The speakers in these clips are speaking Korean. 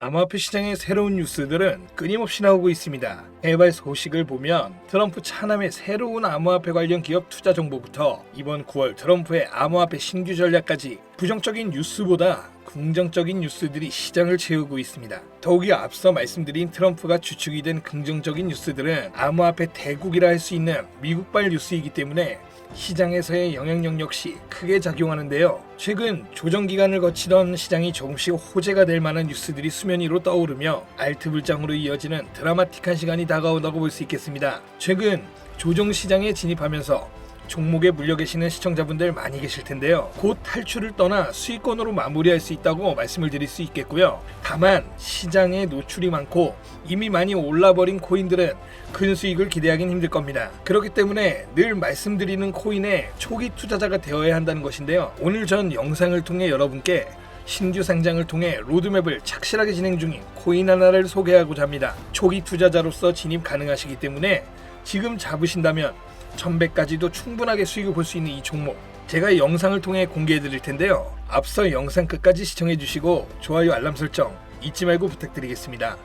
암호화폐 시장의 새로운 뉴스들은 끊임없이 나오고 있습니다. 해외 소식을 보면 트럼프 차남의 새로운 암호화폐 관련 기업 투자 정보부터 이번 9월 트럼프의 암호화폐 신규 전략까지 부정적인 뉴스보다 긍정적인 뉴스들이 시장을 채우고 있습니다. 더욱이 앞서 말씀드린 트럼프가 주축이 된 긍정적인 뉴스들은 암호화폐 대국이라 할 수 있는 미국발 뉴스이기 때문에 시장에서의 영향력 역시 크게 작용하는데요. 최근 조정 기간을 거치던 시장이 조금씩 호재가 될 만한 뉴스들이 수면 위로 떠오르며 알트 불장으로 이어지는 드라마틱한 시간이 다가온다고 볼 수 있겠습니다. 최근 조정 시장에 진입하면서 종목에 물려 계시는 시청자분들 많이 계실 텐데요. 곧 탈출을 떠나 수익권으로 마무리할 수 있다고 말씀을 드릴 수 있겠고요. 다만 시장에 노출이 많고 이미 많이 올라버린 코인들은 큰 수익을 기대하기는 힘들 겁니다. 그렇기 때문에 늘 말씀드리는 코인에 초기 투자자가 되어야 한다는 것인데요. 오늘 전 영상을 통해 여러분께 신규 상장을 통해 로드맵을 착실하게 진행 중인 코인 하나를 소개하고자 합니다. 초기 투자자로서 진입 가능하시기 때문에 지금 잡으신다면 1100까지도 충분하게 수익을 볼 수 있는 이 종목, 제가 영상을 통해 공개해 드릴 텐데요. 앞서 영상 끝까지 시청해 주시고 좋아요 알람 설정 잊지 말고 부탁드리겠습니다.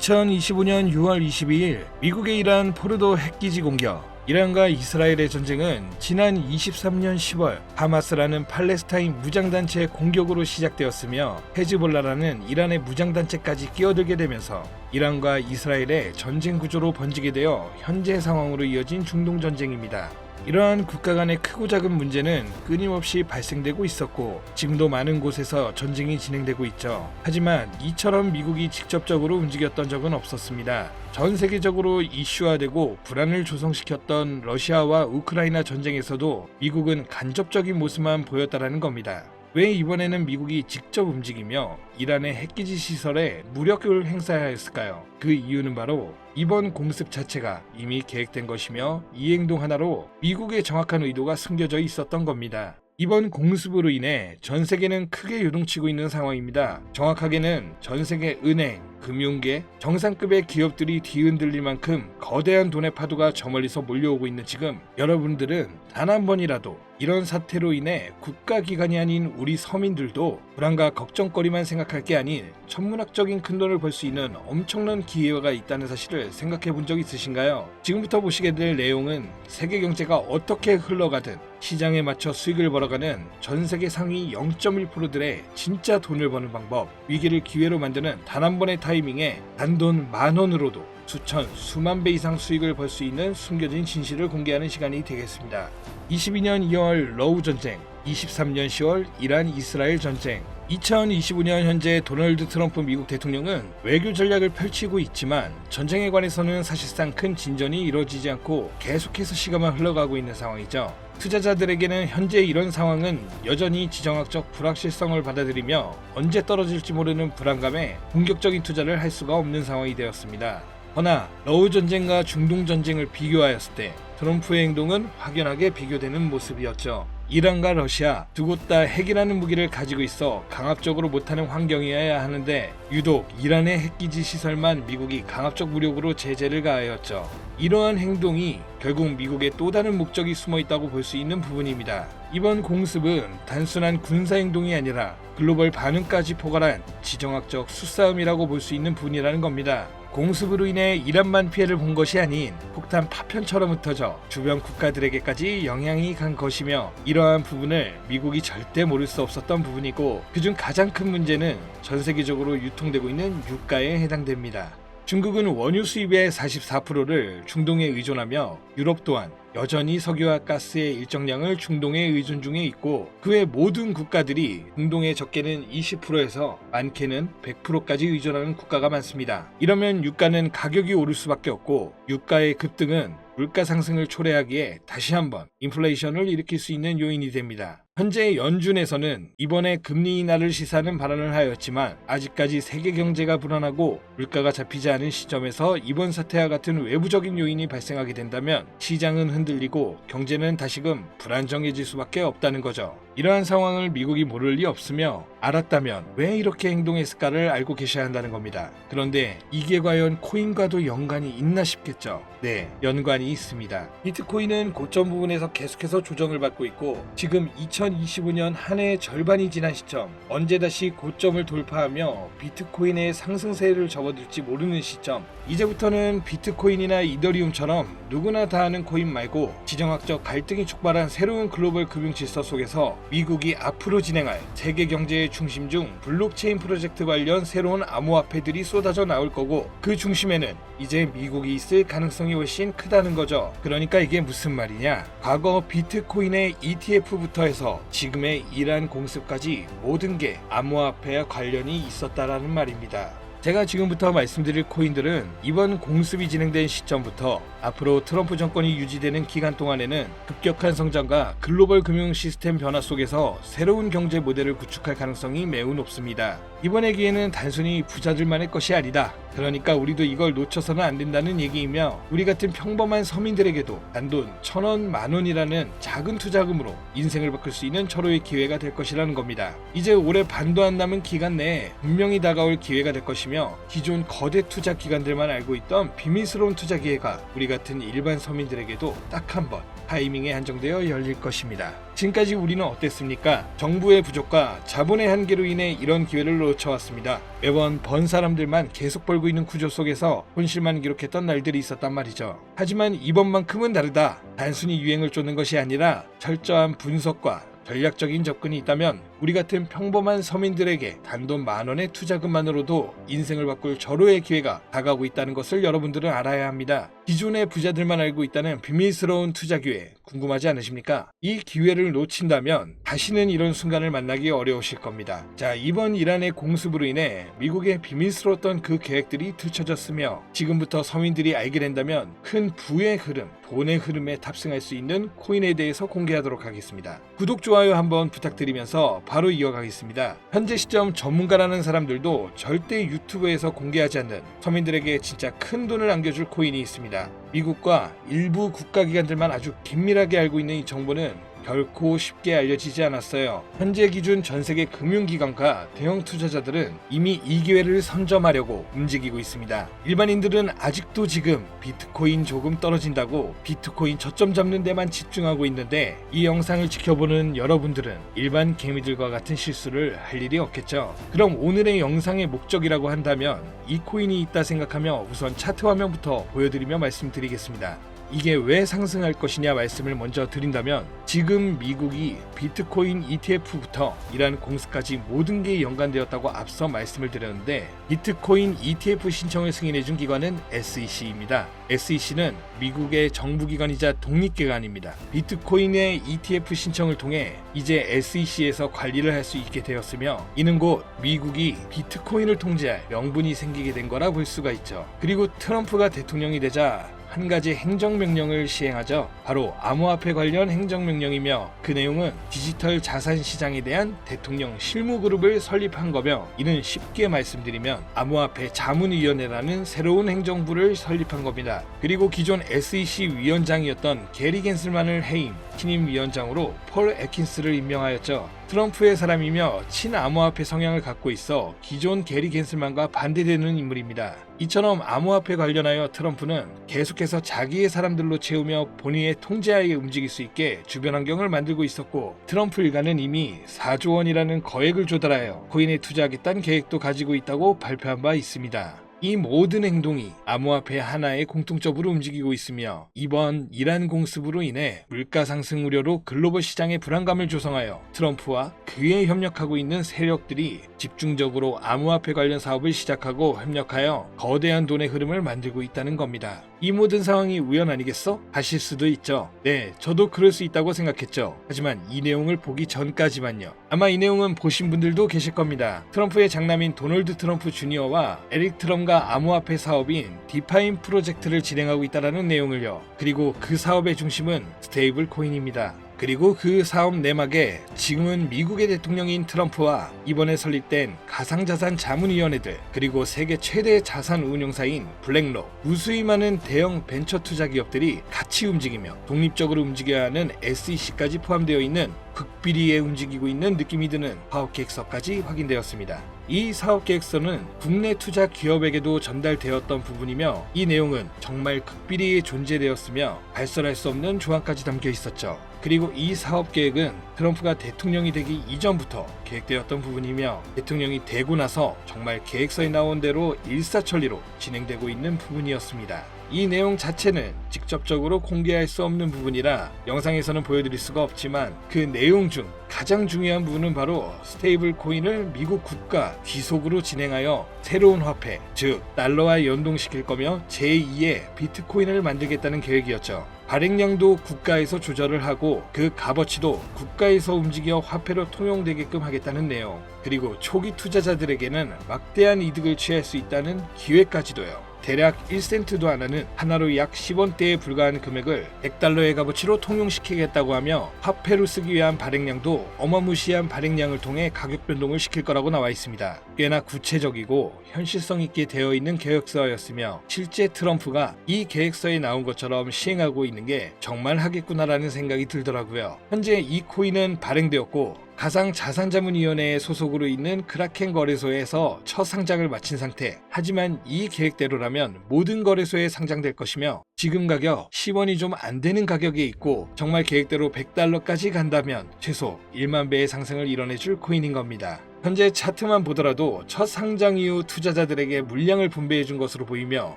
2025년 6월 22일 미국의 이란 포르도 핵기지 공격. 이란과 이스라엘의 전쟁은 지난 23년 10월 하마스라는 팔레스타인 무장단체의 공격으로 시작되었으며 헤즈볼라라는 이란의 무장단체까지 끼어들게 되면서 이란과 이스라엘의 전쟁 구조로 번지게 되어 현재 상황으로 이어진 중동전쟁입니다. 이러한 국가 간의 크고 작은 문제는 끊임없이 발생되고 있었고 지금도 많은 곳에서 전쟁이 진행되고 있죠. 하지만 이처럼 미국이 직접적으로 움직였던 적은 없었습니다. 전 세계적으로 이슈화되고 불안을 조성시켰던 러시아와 우크라이나 전쟁에서도 미국은 간접적인 모습만 보였다라는 겁니다. 왜 이번에는 미국이 직접 움직이며 이란의 핵기지 시설에 무력을 행사하였을까요? 그 이유는 바로 이번 공습 자체가 이미 계획된 것이며 이 행동 하나로 미국의 정확한 의도가 숨겨져 있었던 겁니다. 이번 공습으로 인해 전 세계는 크게 요동치고 있는 상황입니다. 정확하게는 전 세계 은행, 금융계, 정상급의 기업들이 뒤흔들릴 만큼 거대한 돈의 파도가 저 멀리서 몰려오고 있는 지금 여러분들은 단 한 번이라도 이런 사태로 인해 국가기관이 아닌 우리 서민들도 불안과 걱정거리만 생각할 게 아닌 천문학적인 큰돈을 벌 수 있는 엄청난 기회가 있다는 사실을 생각해 본 적 있으신가요? 지금부터 보시게 될 내용은 세계 경제가 어떻게 흘러가든 시장에 맞춰 수익을 벌어가는 전 세계 상위 0.1%들의 진짜 돈을 버는 방법, 위기를 기회로 만드는 단 한 번의 타이밍에 단돈 10,000원으로도 수천, 수만 배 이상 수익을 벌 수 있는 숨겨진 진실을 공개하는 시간이 되겠습니다. 22년 2월 러우 전쟁, 23년 10월 이란 이스라엘 전쟁, 2025년 현재 도널드 트럼프 미국 대통령은 외교 전략을 펼치고 있지만 전쟁에 관해서는 사실상 큰 진전이 이루어지지 않고 계속해서 시간만 흘러가고 있는 상황이죠. 투자자들에게는 현재 이런 상황은 여전히 지정학적 불확실성을 받아들이며 언제 떨어질지 모르는 불안감에 공격적인 투자를 할 수가 없는 상황이 되었습니다. 허나 러우 전쟁과 중동 전쟁을 비교하였을 때 트럼프의 행동은 확연하게 비교되는 모습이었죠. 이란과 러시아 두 곳 다 핵이라는 무기를 가지고 있어 강압적으로 못하는 환경이어야 하는데 유독 이란의 핵기지 시설만 미국이 강압적 무력으로 제재를 가하였죠. 이러한 행동이 결국 미국의 또 다른 목적이 숨어 있다고 볼 수 있는 부분입니다. 이번 공습은 단순한 군사행동이 아니라 글로벌 반응까지 포괄한 지정학적 수싸움이라고 볼 수 있는 부분이라는 겁니다. 공습으로 인해 이란만 피해를 본 것이 아닌 폭탄 파편처럼 흩어져 주변 국가들에게까지 영향이 간 것이며 이러한 부분을 미국이 절대 모를 수 없었던 부분이고 그중 가장 큰 문제는 전 세계적으로 유통되고 있는 유가에 해당됩니다. 중국은 원유 수입의 44%를 중동에 의존하며 유럽 또한 여전히 석유와 가스의 일정량을 중동에 의존 중에 있고 그 외 모든 국가들이 중동의 적게는 20%에서 많게는 100%까지 의존하는 국가가 많습니다. 이러면 유가는 가격이 오를 수밖에 없고 유가의 급등은 물가 상승을 초래하기에 다시 한번 인플레이션을 일으킬 수 있는 요인이 됩니다. 현재 연준에서는 이번에 금리 인하를 시사하는 발언을 하였지만 아직까지 세계 경제가 불안하고 물가가 잡히지 않은 시점에서 이번 사태와 같은 외부적인 요인이 발생하게 된다면 시장은 흔들리고 경제는 다시금 불안정해질 수밖에 없다는 거죠. 이러한 상황을 미국이 모를 리 없으며 알았다면 왜 이렇게 행동했을까를 알고 계셔야 한다는 겁니다. 그런데 이게 과연 코인과도 연관이 있나 싶겠죠. 네, 연관이 있습니다. 비트코인은 고점 부분에서 계속해서 조정을 받고 있고 지금 2000 2025년 한 해의 절반이 지난 시점, 언제 다시 고점을 돌파하며 비트코인의 상승세를 접어들지 모르는 시점, 이제부터는 비트코인이나 이더리움처럼 누구나 다 아는 코인 말고 지정학적 갈등이 촉발한 새로운 글로벌 금융 질서 속에서 미국이 앞으로 진행할 세계 경제의 중심 중 블록체인 프로젝트 관련 새로운 암호화폐들이 쏟아져 나올 거고, 그 중심에는 이제 미국이 있을 가능성이 훨씬 크다는 거죠. 그러니까 이게 무슨 말이냐? 과거 비트코인의 ETF부터 해서 지금의 이란 공습까지 모든 게 암호화폐와 관련이 있었다라는 말입니다. 제가 지금부터 말씀드릴 코인들은 이번 공습이 진행된 시점부터 앞으로 트럼프 정권이 유지되는 기간 동안에는 급격한 성장과 글로벌 금융 시스템 변화 속에서 새로운 경제 모델을 구축할 가능성이 매우 높습니다. 이번의 기회는 단순히 부자들만의 것이 아니다. 그러니까 우리도 이걸 놓쳐서는 안 된다는 얘기이며, 우리 같은 평범한 서민들에게도 단돈 1,000원, 10,000원이라는 작은 투자금으로 인생을 바꿀 수 있는 절호의 기회가 될 것이라는 겁니다. 이제 올해 반도 안 남은 기간 내에 분명히 다가올 기회가 될 것이며, 기존 거대 투자 기관들만 알고 있던 비밀스러운 투자 기회가 우리 같은 일반 서민들에게도 딱 한 번 타이밍에 한정되어 열릴 것입니다. 지금까지 우리는 어땠습니까? 정부의 부족과 자본의 한계로 인해 이런 기회를 놓쳐왔습니다. 매번 번 사람들만 계속 벌고 있는 구조 속에서 손실만 기록했던 날들이 있었단 말이죠. 하지만 이번만큼은 다르다. 단순히 유행을 쫓는 것이 아니라 철저한 분석과 전략적인 접근이 있다면 우리 같은 평범한 서민들에게 단돈 10,000원의 투자금만으로도 인생을 바꿀 절호의 기회가 다가오고 있다는 것을 여러분들은 알아야 합니다. 기존의 부자들만 알고 있다는 비밀스러운 투자 기회 궁금하지 않으십니까? 이 기회를 놓친다면 다시는 이런 순간을 만나기 어려우실 겁니다. 자, 이번 이란의 공습으로 인해 미국의 비밀스러웠던 그 계획들이 들춰졌으며, 지금부터 서민들이 알게 된다면 큰 부의 흐름, 돈의 흐름에 탑승할 수 있는 코인에 대해서 공개하도록 하겠습니다. 구독, 좋아요 한번 부탁드리면서 바로 이어가겠습니다. 현재 시점 전문가라는 사람들도 절대 유튜브에서 공개하지 않는 서민들에게 진짜 큰 돈을 안겨줄 코인이 있습니다. 미국과 일부 국가기관들만 아주 긴밀하게 알고 있는 이 정보는 결코 쉽게 알려지지 않았어요. 현재 기준 전세계 금융기관과 대형 투자자들은 이미 이 기회를 선점하려고 움직이고 있습니다. 일반인들은 아직도 지금 비트코인 조금 떨어진다고 비트코인 저점 잡는 데만 집중하고 있는데, 이 영상을 지켜보는 여러분들은 일반 개미들과 같은 실수를 할 일이 없겠죠. 그럼 오늘의 영상의 목적이라고 한다면 이 코인이 있다 생각하며 우선 차트 화면부터 보여드리며 말씀드리겠습니다. 이게 왜 상승할 것이냐 말씀을 먼저 드린다면, 지금 미국이 비트코인 ETF부터 이란 공습까지 모든 게 연관되었다고 앞서 말씀을 드렸는데, 비트코인 ETF 신청을 승인해준 기관은 SEC입니다. SEC는 미국의 정부기관이자 독립기관입니다. 비트코인의 ETF 신청을 통해 이제 SEC에서 관리를 할 수 있게 되었으며, 이는 곧 미국이 비트코인을 통제할 명분이 생기게 된 거라 볼 수가 있죠. 그리고 트럼프가 대통령이 되자 한 가지 행정명령을 시행하죠. 바로 암호화폐 관련 행정명령이며, 그 내용은 디지털 자산 시장에 대한 대통령 실무그룹을 설립한 거며, 이는 쉽게 말씀드리면 암호화폐 자문위원회라는 새로운 행정부를 설립한 겁니다. 그리고 기존 SEC 위원장이었던 게리 겐슬만을 해임 신임위원장으로 폴 애킨스를 임명하였죠. 트럼프의 사람이며 친암호화폐 성향을 갖고 있어 기존 게리 겐슬만과 반대되는 인물입니다. 이처럼 암호화폐 관련하여 트럼프는 계속해서 자기의 사람들로 채우며 본인의 통제하에 움직일 수 있게 주변 환경을 만들고 있었고, 트럼프 일가는 이미 4조 원이라는 거액을 조달하여 코인에 투자하겠다는 계획도 가지고 있다고 발표한 바 있습니다. 이 모든 행동이 암호화폐 하나에 공통적으로 움직이고 있으며, 이번 이란 공습으로 인해 물가 상승 우려로 글로벌 시장의 불안감을 조성하여 트럼프와 그에 협력하고 있는 세력들이 집중적으로 암호화폐 관련 사업을 시작하고 협력하여 거대한 돈의 흐름을 만들고 있다는 겁니다. 이 모든 상황이 우연 아니겠어? 하실 수도 있죠. 네, 저도 그럴 수 있다고 생각했죠. 하지만 이 내용을 보기 전까지만요. 아마 이 내용은 보신 분들도 계실 겁니다. 트럼프의 장남인 도널드 트럼프 주니어와 에릭 트럼과 암호화폐 사업인 디파인 프로젝트를 진행하고 있다는 내용을요. 그리고 그 사업의 중심은 스테이블 코인입니다. 그리고 그 사업 내막에 지금은 미국의 대통령인 트럼프와 이번에 설립된 가상자산 자문위원회들, 그리고 세계 최대 자산 운용사인 블랙록, 무수히 많은 대형 벤처 투자 기업들이 같이 움직이며 독립적으로 움직여야 하는 SEC까지 포함되어 있는 극비리에 움직이고 있는 느낌이 드는 사업계획서까지 확인되었습니다. 이 사업계획서는 국내 투자 기업에게도 전달되었던 부분이며, 이 내용은 정말 극비리에 존재되었으며 발설할 수 없는 조항까지 담겨 있었죠. 그리고 이 사업 계획은 트럼프가 대통령이 되기 이전부터 계획되었던 부분이며 대통령이 되고 나서 정말 계획서에 나온 대로 일사천리로 진행되고 있는 부분이었습니다. 이 내용 자체는 직접적으로 공개할 수 없는 부분이라 영상에서는 보여드릴 수가 없지만 그 내용 중 가장 중요한 부분은 바로 스테이블 코인을 미국 국가 귀속으로 진행하여 새로운 화폐, 즉 달러와 연동시킬 거며 제2의 비트코인을 만들겠다는 계획이었죠. 발행량도 국가에서 조절을 하고 그 값어치도 국가에서 움직여 화폐로 통용되게끔 하겠다는 내용, 그리고 초기 투자자들에게는 막대한 이득을 취할 수 있다는 기회까지도요. 대략 1센트도 안 하는 하나로 약 10원대에 불과한 금액을 100달러의 값어치로 통용시키겠다고 하며 화폐로 쓰기 위한 발행량도 어마무시한 발행량을 통해 가격 변동을 시킬 거라고 나와 있습니다. 꽤나 구체적이고 현실성 있게 되어 있는 계획서였으며 실제 트럼프가 이 계획서에 나온 것처럼 시행하고 있는 게 정말 하겠구나라는 생각이 들더라고요. 현재 이 코인은 발행되었고 가상자산자문위원회의 소속으로 있는 크라켄 거래소에서 첫 상장을 마친 상태. 하지만 이 계획대로라면 모든 거래소에 상장될 것이며 지금 가격 10원이 좀 안 되는 가격에 있고 정말 계획대로 100달러까지 간다면 최소 1만 배의 상승을 이뤄내줄 코인인 겁니다. 현재 차트만 보더라도 첫 상장 이후 투자자들에게 물량을 분배해 준 것으로 보이며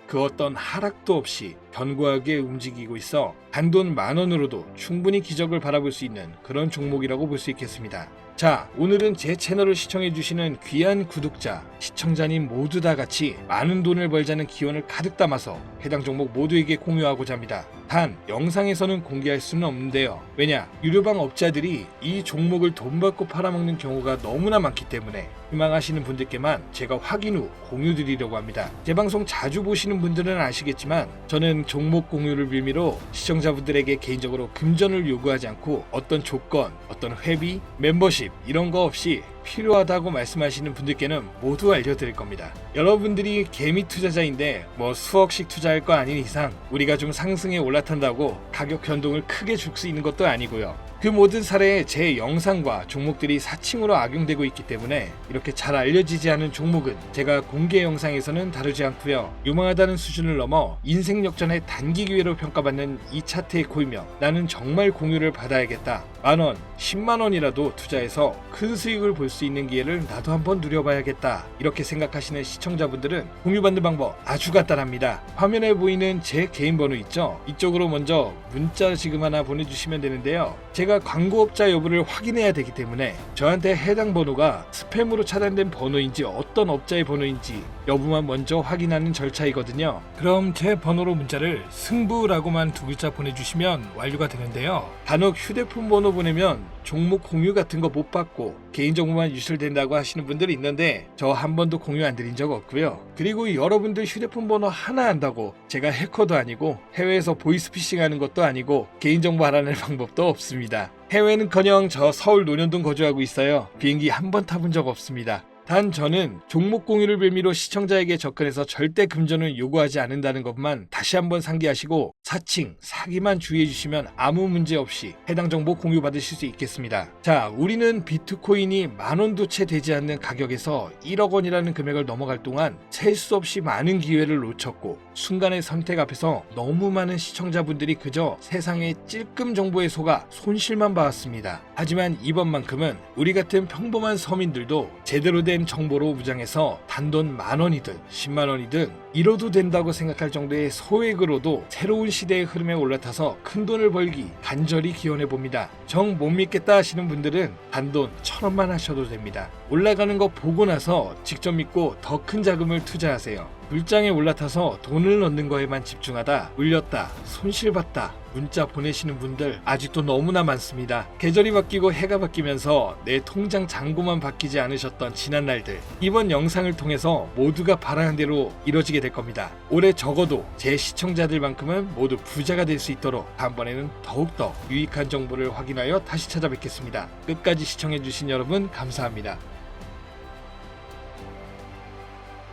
그 어떤 하락도 없이 견고하게 움직이고 있어 단돈 10,000원으로도 충분히 기적을 바라볼 수 있는 그런 종목이라고 볼 수 있겠습니다. 자, 오늘은 제 채널을 시청해주시는 귀한 구독자, 시청자님 모두 다 같이 많은 돈을 벌자는 기원을 가득 담아서 해당 종목 모두에게 공유하고자 합니다. 단, 영상에서는 공개할 수는 없는데요. 왜냐? 유료방 업자들이 이 종목을 돈 받고 팔아먹는 경우가 너무나 많기 때문에 희망하시는 분들께만 제가 확인 후 공유드리려고 합니다. 제 방송 자주 보시는 분들은 아시겠지만 저는 종목 공유를 빌미로 시청자분들에게 개인적으로 금전을 요구하지 않고 어떤 조건, 어떤 회비, 멤버십 이런 거 없이 필요하다고 말씀하시는 분들께는 모두 알려드릴 겁니다. 여러분들이 개미 투자자인데 뭐 수억씩 투자할 거 아닌 이상 우리가 좀 상승에 올라탄다고 가격 변동을 크게 줄 수 있는 것도 아니고요. 그 모든 사례에 제 영상과 종목들이 사칭으로 악용되고 있기 때문에 이렇게 잘 알려지지 않은 종목은 제가 공개 영상에서는 다루지 않고요. 유망하다는 수준을 넘어 인생 역전의 단기 기회로 평가받는 이 차트의 코이며 나는 정말 공유를 받아야겠다. 10,000원, 100,000원이라도 투자해서 큰 수익을 볼 수 있는 기회를 나도 한번 누려봐야겠다. 이렇게 생각하시는 시청자분들은 공유받는 방법 아주 간단합니다. 화면에 보이는 제 개인 번호 있죠? 이쪽으로 먼저 문자 지금 하나 보내주시면 되는데요. 제가 광고업자 여부를 확인해야 되기 때문에 저한테 해당 번호가 스팸으로 차단된 번호인지 어떤 업자의 번호인지 여부만 먼저 확인하는 절차이거든요. 그럼 제 번호로 문자를 승부라고만 2글자 보내주시면 완료가 되는데요. 간혹 휴대폰 번호 보내면 종목 공유 같은 거 못 받고 개인정보만 유출된다고 하시는 분들이 있는데 저 한 번도 공유 안 드린 적 없고요. 그리고 여러분들 휴대폰 번호 하나 안다고 제가 해커도 아니고 해외에서 보이스피싱 하는 것도 아니고 개인정보 알아낼 방법도 없습니다. 해외는커녕 저 서울 논현동 거주하고 있어요. 비행기 한 번 타본 적 없습니다. 단 저는 종목 공유를 빌미로 시청자에게 접근해서 절대 금전을 요구하지 않는다는 것만 다시 한번 상기하시고 사칭, 사기만 주의해 주시면 아무 문제 없이 해당 정보 공유받으실 수 있겠습니다. 자, 우리는 비트코인이 10,000원도 채 되지 않는 가격에서 1억 원이라는 금액을 넘어갈 동안 셀 수 없이 많은 기회를 놓쳤고 순간의 선택 앞에서 너무 많은 시청자분들이 그저 세상의 찔끔 정보에 속아 손실만 봐왔습니다. 하지만 이번만큼은 우리 같은 평범한 서민들도 제대로 된 정보로 무장해서 단돈 10,000원이든 100,000원이든 잃어도 된다고 생각할 정도의 소액으로도 새로운 시대의 흐름에 올라타서 큰돈을 벌기 간절히 기원해봅니다. 정 못 믿겠다 하시는 분들은 단돈 1,000원만 하셔도 됩니다. 올라가는 거 보고 나서 직접 믿고 더 큰 자금을 투자하세요. 물장에 올라타서 돈을 넣는 거에만 집중하다 울렸다, 손실봤다 문자 보내시는 분들 아직도 너무나 많습니다. 계절이 바뀌고 해가 바뀌면서 내 통장 잔고만 바뀌지 않으셨던 지난 날들, 이번 영상을 통해서 모두가 바라는 대로 이뤄지게 될 겁니다. 올해 적어도 제 시청자들만큼은 모두 부자가 될 수 있도록 다음번에는 더욱더 유익한 정보를 확인하여 다시 찾아뵙겠습니다. 끝까지 시청해주신 여러분 감사합니다.